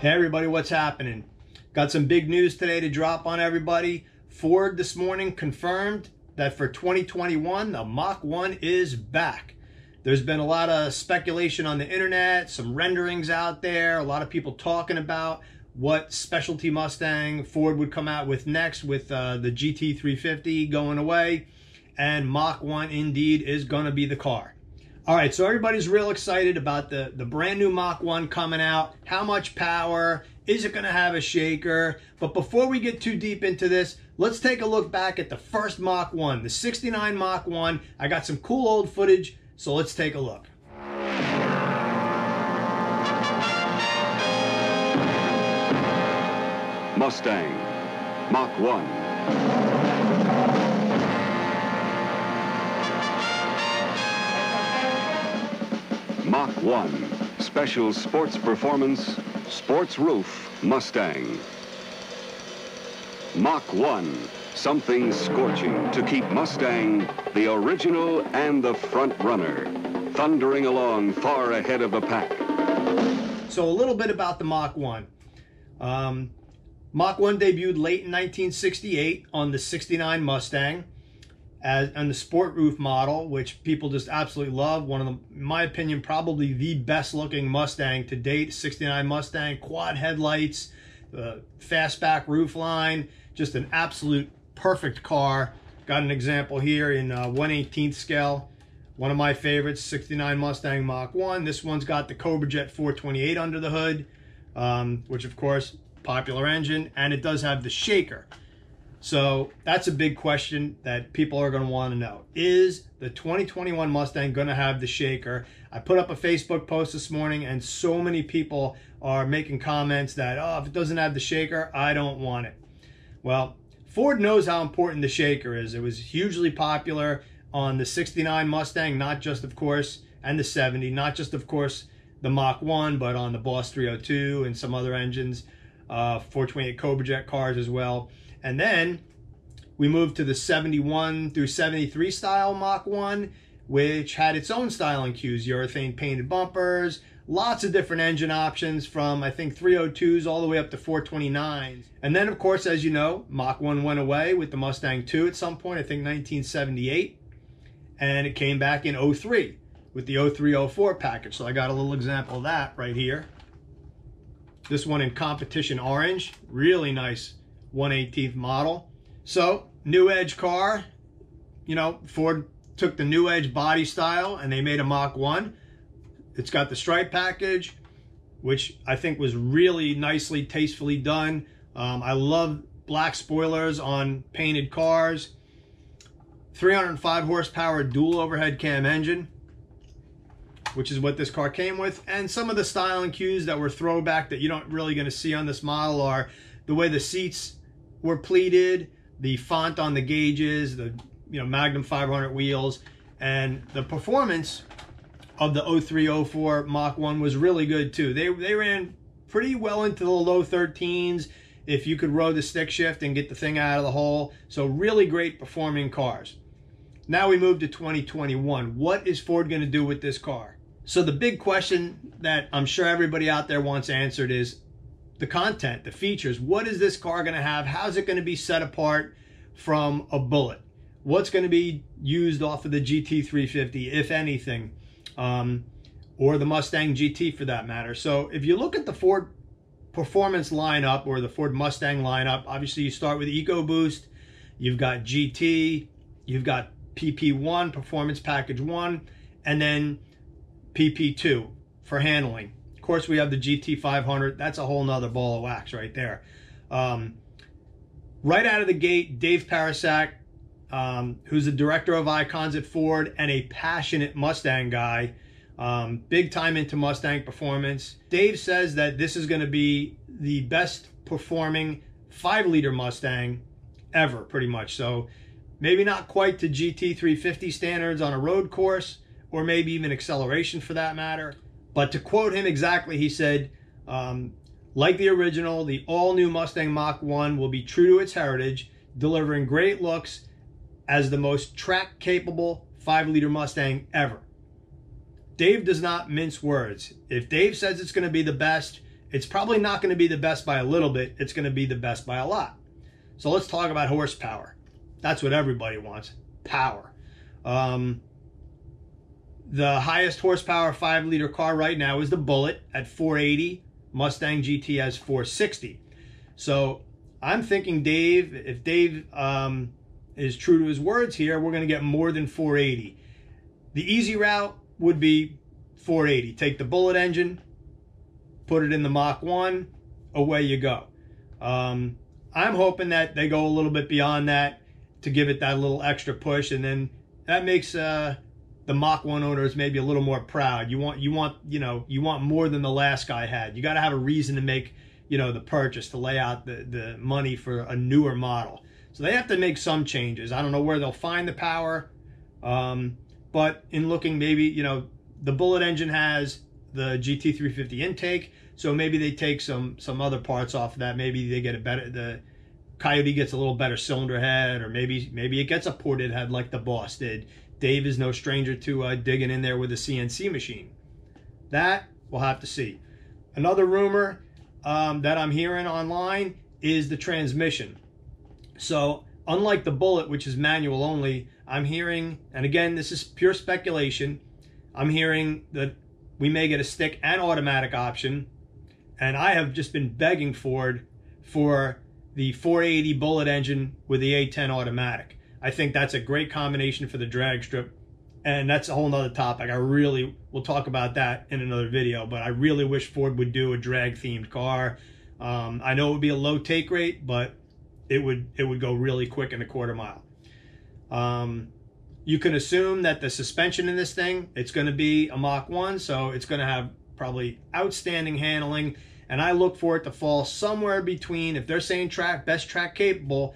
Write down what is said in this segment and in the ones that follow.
Hey everybody, what's happening? Got some big news today to drop on everybody. Ford this morning confirmed that for 2021, the Mach 1 is back. There's been a lot of speculation on the internet, some renderings out there, a lot of people talking about what specialty Mustang Ford would come out with next with the GT350 going away. And Mach 1 indeed is going to be the car. All right, so everybody's real excited about the brand new Mach 1 coming out. How much power? Is it going to have a shaker? But before we get too deep into this, let's take a look back at the first Mach 1, the 69 Mach 1. I got some cool old footage, so let's take a look. Mustang Mach 1. Mach 1, special sports performance, sports roof Mustang. Mach 1, something scorching to keep Mustang the original and the front runner, thundering along far ahead of the pack. So a little bit about the Mach 1. Mach 1 debuted late in 1968 on the 69 Mustang. On the sport roof model, which people just absolutely love. One of them, in my opinion, probably the best looking Mustang to date. 69 Mustang, quad headlights, fastback roof line, just an absolute perfect car. Got an example here in 1/18 scale. One of my favorites, 69 Mustang Mach 1. This one's got the Cobra Jet 428 under the hood, which of course, popular engine, and it does have the shaker. So that's a big question that people are going to want to know. Is the 2021 Mustang going to have the shaker? I put up a Facebook post this morning and so many people are making comments that, oh, if it doesn't have the shaker, I don't want it. Well, Ford knows how important the shaker is. It was hugely popular on the 69 Mustang, not just, of course, and the 70, not just, of course, the Mach 1, but on the Boss 302 and some other engines, 428 Cobra Jet cars as well. And then we moved to the 71 through 73 style Mach 1, which had its own styling cues, urethane painted bumpers, lots of different engine options from, I think, 302s all the way up to 429s. And then, of course, as you know, Mach 1 went away with the Mustang 2 at some point, I think 1978. And it came back in 03 with the 03-04 package. So I got a little example of that right here. This one in competition orange, really nice 1/18 model. So new edge car, you know, Ford took the new edge body style and they made a Mach 1. It's got the stripe package, which I think was really nicely, tastefully done. I love black spoilers on painted cars. 305 horsepower dual overhead cam engine, which is what this car came with. And some of the styling cues that were throwback that you're not really going to see on this model are the way the seats were pleated, the font on the gauges, the Magnum 500 wheels, and the performance of the 03-04 Mach 1 was really good too. They ran pretty well into the low 13s if you could row the stick shift and get the thing out of the hole. So really great performing cars. Now we move to 2021. What is Ford going to do with this car? So the big question that I'm sure everybody out there wants answered is the content, the features. What is this car going to have? How's it going to be set apart from a Bullet? What's going to be used off of the GT350, if anything, or the Mustang GT for that matter? So if you look at the Ford performance lineup or the Ford Mustang lineup, obviously you start with EcoBoost, you've got GT, you've got PP1, Performance Package 1, and then PP2 for handling. Of course, we have the GT500. That's a whole nother ball of wax right there. Right out of the gate, Dave Parasak, who's the director of icons at Ford and a passionate Mustang guy, big time into Mustang performance. Dave says that this is going to be the best performing 5-liter Mustang ever, pretty much. So maybe not quite to GT350 standards on a road course, or maybe even acceleration for that matter. But to quote him exactly, he said, like the original, the all-new Mustang Mach 1 will be true to its heritage, delivering great looks as the most track-capable 5-liter Mustang ever. Dave does not mince words. If Dave says it's going to be the best, it's probably not going to be the best by a little bit. It's going to be the best by a lot. So let's talk about horsepower. That's what everybody wants, power. The highest horsepower 5-liter car right now is the Bullet at 480. Mustang GT has 460. So I'm thinking Dave, if Dave is true to his words here, we're going to get more than 480. The easy route would be 480. Take the Bullet engine, put it in the Mach 1, away you go. I'm hoping that they go a little bit beyond that to give it that little extra push, and then that makes the Mach 1 owners maybe a little more proud. You want more than the last guy had. You got to have a reason to make, the purchase, to lay out the money for a newer model. So they have to make some changes. I don't know where they'll find the power, but in looking, maybe, the Bullet engine has the GT350 intake, so maybe they take some other parts off of that. Maybe they get the Coyote gets a little better cylinder head, or maybe it gets a ported head like the Boss did. Dave is no stranger to digging in there with a CNC machine. That we'll have to see. Another rumor that I'm hearing online is the transmission. So unlike the Bullet, which is manual only, I'm hearing, and again, this is pure speculation, I'm hearing that we may get a stick and automatic option, and I have just been begging Ford for the 480 Bullet engine with the A10 automatic. I think that's a great combination for the drag strip, and that's a whole nother topic. We'll talk about that in another video, but I really wish Ford would do a drag themed car. I know it would be a low take rate, but it would go really quick in a quarter mile. You can assume that the suspension in this thing, it's going to be a Mach 1, so it's going to have probably outstanding handling, and I look for it to fall somewhere between, if they're saying best track capable,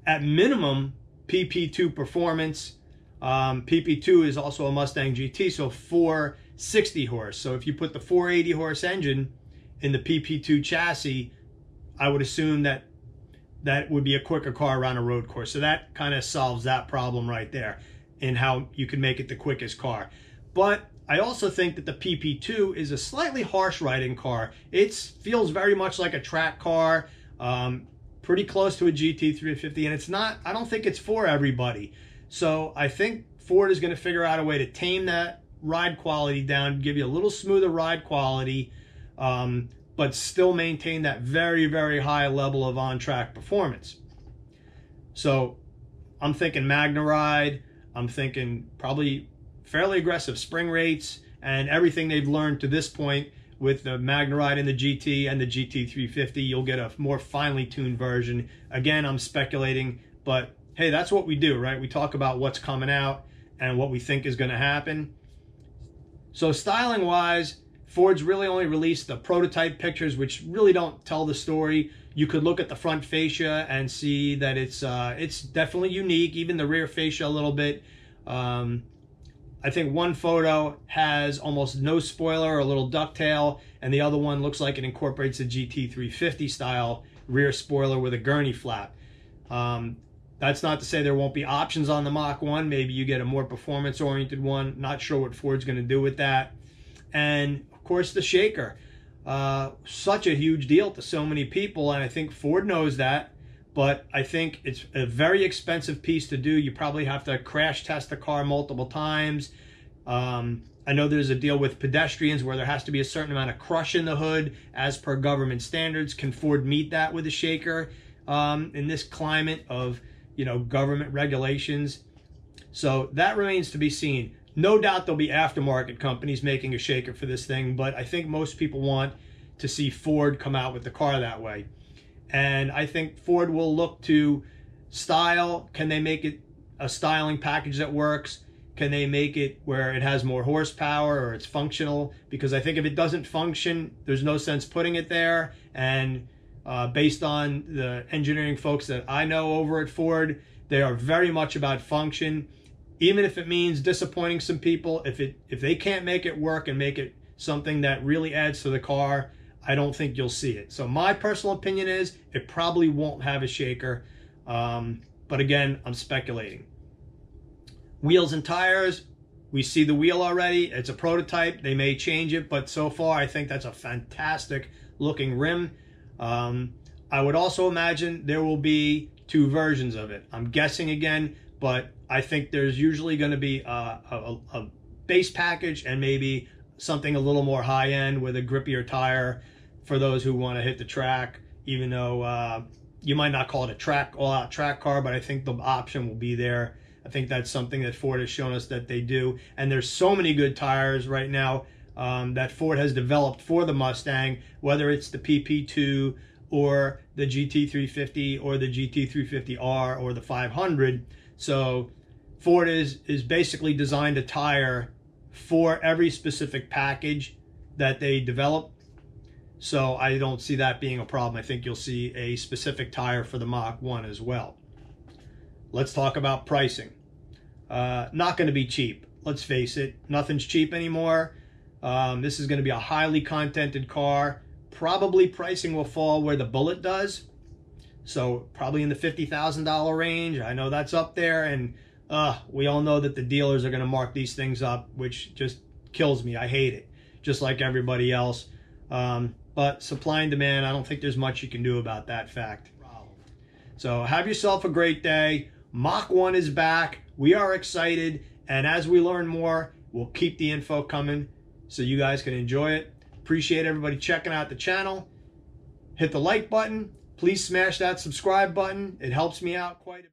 at minimum PP2 performance. PP2 is also a Mustang GT, so 460 horse. So if you put the 480 horse engine in the PP2 chassis, I would assume that would be a quicker car around a road course. So that kind of solves that problem right there in how you can make it the quickest car. But I also think that the PP2 is a slightly harsh riding car. It feels very much like a track car, pretty close to a GT350, and it's not, I don't think it's for everybody. So I think Ford is going to figure out a way to tame that ride quality down, give you a little smoother ride quality, but still maintain that very, very high level of on-track performance. So I'm thinking Magna Ride, I'm thinking probably fairly aggressive spring rates, and everything they've learned to this point with the Magna Ride and the GT and the GT350, you'll get a more finely tuned version. Again, I'm speculating, but hey, that's what we do, right? We talk about what's coming out and what we think is going to happen. So styling wise, Ford's really only released the prototype pictures, which really don't tell the story. You could look at the front fascia and see that it's definitely unique, even the rear fascia a little bit. I think one photo has almost no spoiler or a little ducktail, and the other one looks like it incorporates a GT350 style rear spoiler with a gurney flap. That's not to say there won't be options on the Mach 1. Maybe you get a more performance-oriented one. Not sure what Ford's going to do with that. And, of course, the shaker. Such a huge deal to so many people, and I think Ford knows that. But I think it's a very expensive piece to do. You probably have to crash test the car multiple times. I know there's a deal with pedestrians where there has to be a certain amount of crush in the hood as per government standards. Can Ford meet that with a shaker in this climate of, government regulations? So that remains to be seen. No doubt there'll be aftermarket companies making a shaker for this thing, but I think most people want to see Ford come out with the car that way. And I think Ford will look to style. Can they make it a styling package that works? Can they make it where it has more horsepower or it's functional? Because I think if it doesn't function, there's no sense putting it there. And based on the engineering folks that I know over at Ford, they are very much about function. Even if it means disappointing some people, if they can't make it work and make it something that really adds to the car, I don't think you'll see it. So my personal opinion is it probably won't have a shaker. But again, I'm speculating. Wheels and tires, We see the wheel already. It's a prototype. They may change it, but so far I think that's a fantastic looking rim. I would also imagine there will be 2 versions of it. I'm guessing again, but I think there's usually going to be a base package and maybe something a little more high-end with a grippier tire for those who want to hit the track, even though you might not call it a all-out track car, but I think the option will be there. I think that's something that Ford has shown us that they do. And there's so many good tires right now that Ford has developed for the Mustang, whether it's the PP2 or the GT350 or the GT350R or the 500. So Ford is basically designed a tire for every specific package that they develop. So I don't see that being a problem. I think you'll see a specific tire for the Mach 1 as well. Let's talk about pricing. Not going to be cheap. Let's face it. Nothing's cheap anymore. This is going to be a highly contented car. Probably pricing will fall where the Bullet does. So probably in the $50,000 range. I know that's up there. And we all know that the dealers are going to mark these things up, which just kills me. I hate it. Just like everybody else. But supply and demand, I don't think there's much you can do about that fact. So have yourself a great day. Mach 1 is back. We are excited. And as we learn more, we'll keep the info coming so you guys can enjoy it. Appreciate everybody checking out the channel. Hit the like button. Please smash that subscribe button. It helps me out quite a bit.